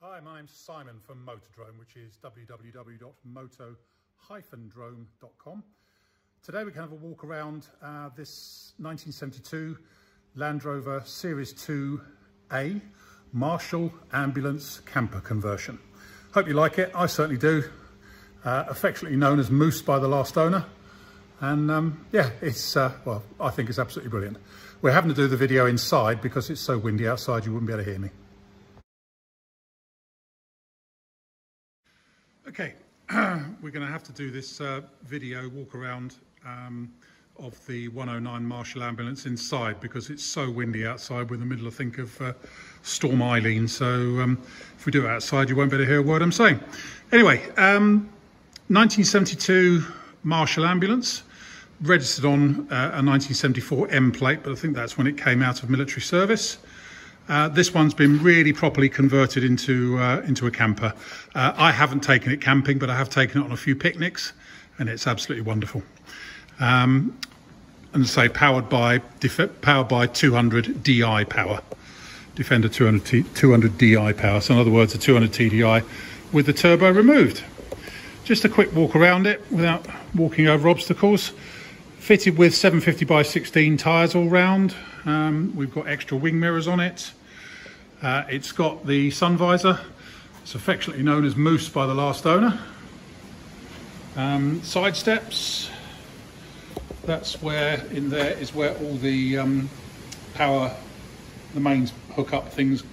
Hi, my name's Simon from Motordrome, which is www.moto-drome.com. Today we can have a walk around this 1972 Land Rover Series IIa Marshall ambulance camper conversion. Hope you like it. I certainly do. Affectionately known as Moose by the last owner. And yeah, it's, well, I think it's absolutely brilliant. We're having to do the video inside because it's so windy outside you wouldn't be able to hear me. Okay, we're going to have to do this video walk around of the 109 Marshall ambulance inside because it's so windy outside. We're in the middle, I think, of Storm Eileen. So if we do it outside, you won't be able to hear a word I'm saying. Anyway, 1972 Marshall ambulance, registered on a 1974 M plate, but I think that's when it came out of military service. This one's been really properly converted into a camper. I haven't taken it camping, but I have taken it on a few picnics, and it's absolutely wonderful. And say powered by 200 DI power, Defender 200 DI power. So in other words, a 200 TDI with the turbo removed. Just a quick walk around it without walking over obstacles. Fitted with 750/16 tyres all round. We've got extra wing mirrors on it. It's got the sun visor. It's affectionately known as Moose by the last owner. Side steps. That's where, in there is where all the power, the mains hook up things,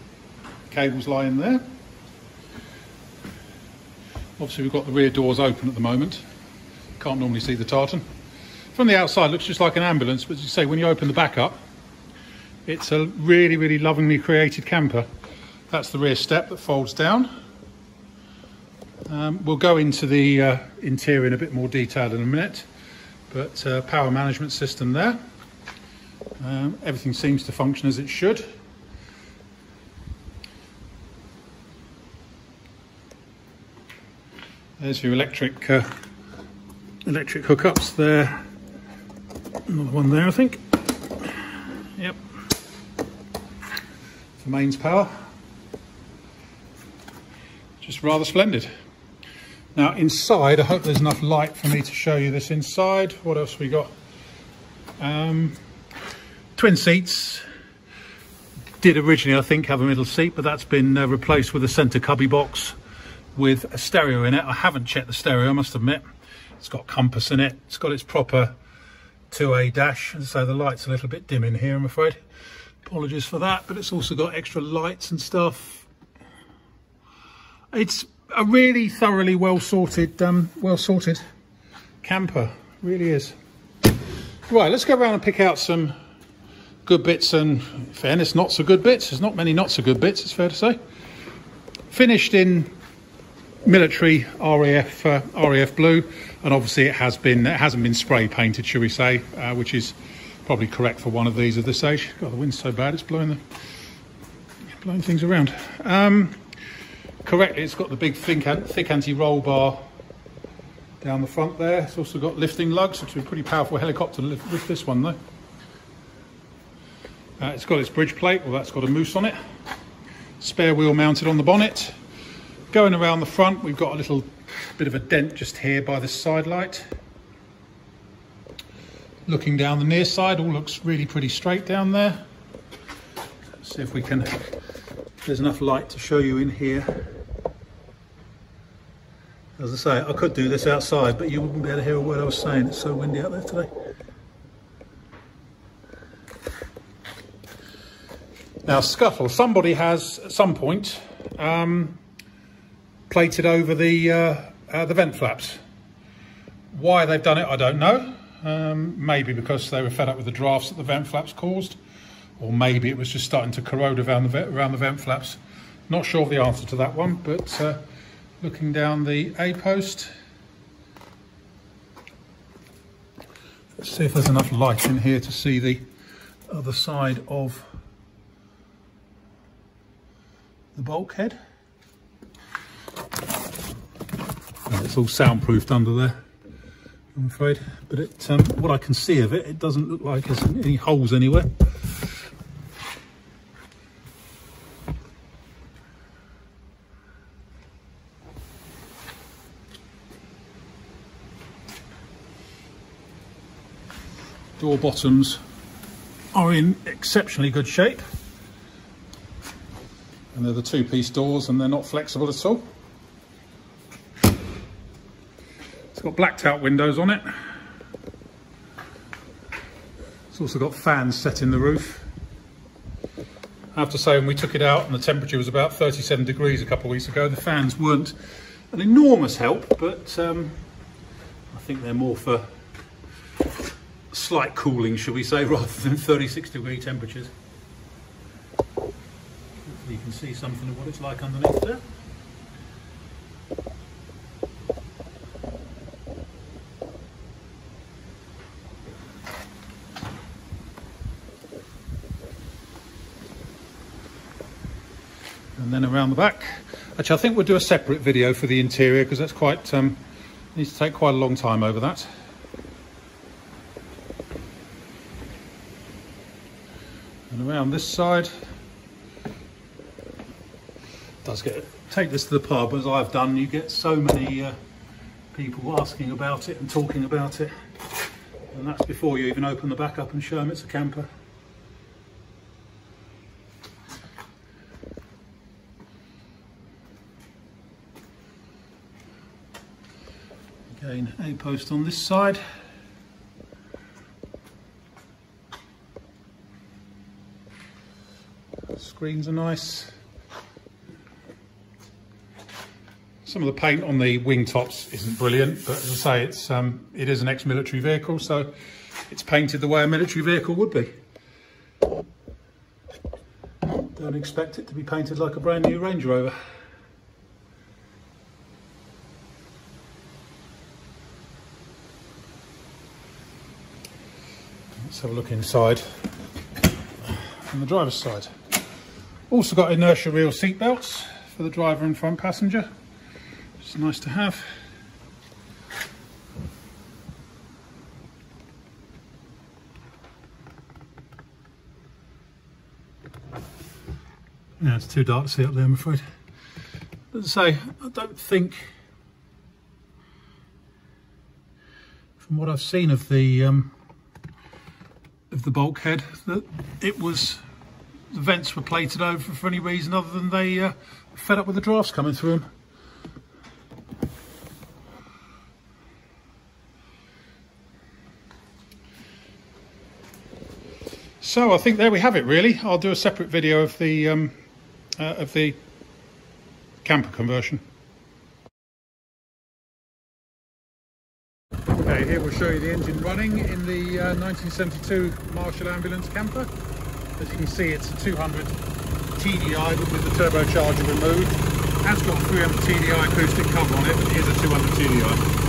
cables lie in there. Obviously we've got the rear doors open at the moment. Can't normally see the tartan. From the outside, it looks just like an ambulance, but as you say, when you open the back up, it's a really, really lovingly created camper. That's the rear step that folds down. We'll go into the interior in a bit more detail in a minute, but power management system there. Everything seems to function as it should. There's your electric hookups there. Another one there, I think. Yep. The mains power. Just rather splendid. Now inside, I hope there's enough light for me to show you this inside. What else we got? Twin seats. Did originally, I think, have a middle seat, but that's been replaced with a centre cubby box with a stereo in it. I haven't checked the stereo, I must admit. It's got compass in it. It's got its proper 2A dash, so the light's a little bit dim in here, I'm afraid. Apologies for that, but it's also got extra lights and stuff. It's a really thoroughly well sorted camper, really is. Right, let's go around and pick out some good bits and, in fairness, not so good bits. There's not many not so good bits, it's fair to say. Finished in military RAF blue, and obviously it hasn't been spray painted, shall we say, which is probably correct for one of these at this age. God, the wind's so bad, it's blowing things around. Correctly, it's got the big thick anti-roll bar down the front there. It's also got lifting lugs, which is a pretty powerful helicopter to lift this one though. It's got its bridge plate, well, that's got a Moose on it. Spare wheel mounted on the bonnet. Going around the front, we've got a little bit of a dent just here by the side light. Looking down the near side, all looks really pretty straight down there. Let's see if we can, if there's enough light to show you in here. As I say, I could do this outside, but you wouldn't be able to hear a word I was saying. It's so windy out there today. Now, scuttle. Somebody has, at some point, plated over the vent flaps. Why they've done it, I don't know. Maybe because they were fed up with the drafts that the vent flaps caused, or maybe it was just starting to corrode around the vent flaps. Not sure of the answer to that one, but looking down the A post, let's see if there's enough light in here to see the other side of the bulkhead. It's all soundproofed under there, I'm afraid, but what I can see of it, it doesn't look like there's any holes anywhere. Door bottoms are in exceptionally good shape, and they're the two-piece doors and they're not flexible at all. It's got blacked out windows on it. It's also got fans set in the roof. I have to say, when we took it out and the temperature was about 37 degrees a couple of weeks ago, the fans weren't an enormous help, but I think they're more for slight cooling, shall we say, rather than 36-degree temperatures. Hopefully you can see something of what it's like underneath there. And then around the back. Actually, I think we'll do a separate video for the interior, because that's quite needs to take quite a long time over that. And around this side, take this to the pub, as I've done. You get so many people asking about it and talking about it, and that's before you even open the back up and show them it's a camper. Again, a post on this side. Screens are nice. Some of the paint on the wing tops isn't brilliant, but as I say, it is an ex-military vehicle, so it's painted the way a military vehicle would be. Don't expect it to be painted like a brand new Range Rover. Let's have a look inside on the driver's side. Also got inertia reel seat belts for the driver and front passenger. It's nice to have. Yeah, it's too dark to see up there, I'm afraid. As I say, I don't think, from what I've seen of the bulkhead, that the vents were plated over for any reason other than they fed up with the drafts coming through them. So I think there we have it, really. I'll do a separate video of the camper conversion. Okay, here we'll show you the engine running in the 1972 Marshall ambulance camper. As you can see, it's a 200 TDI, but with the turbocharger removed. It has got a 300 TDI acoustic cover on it, but it is a 200 TDI.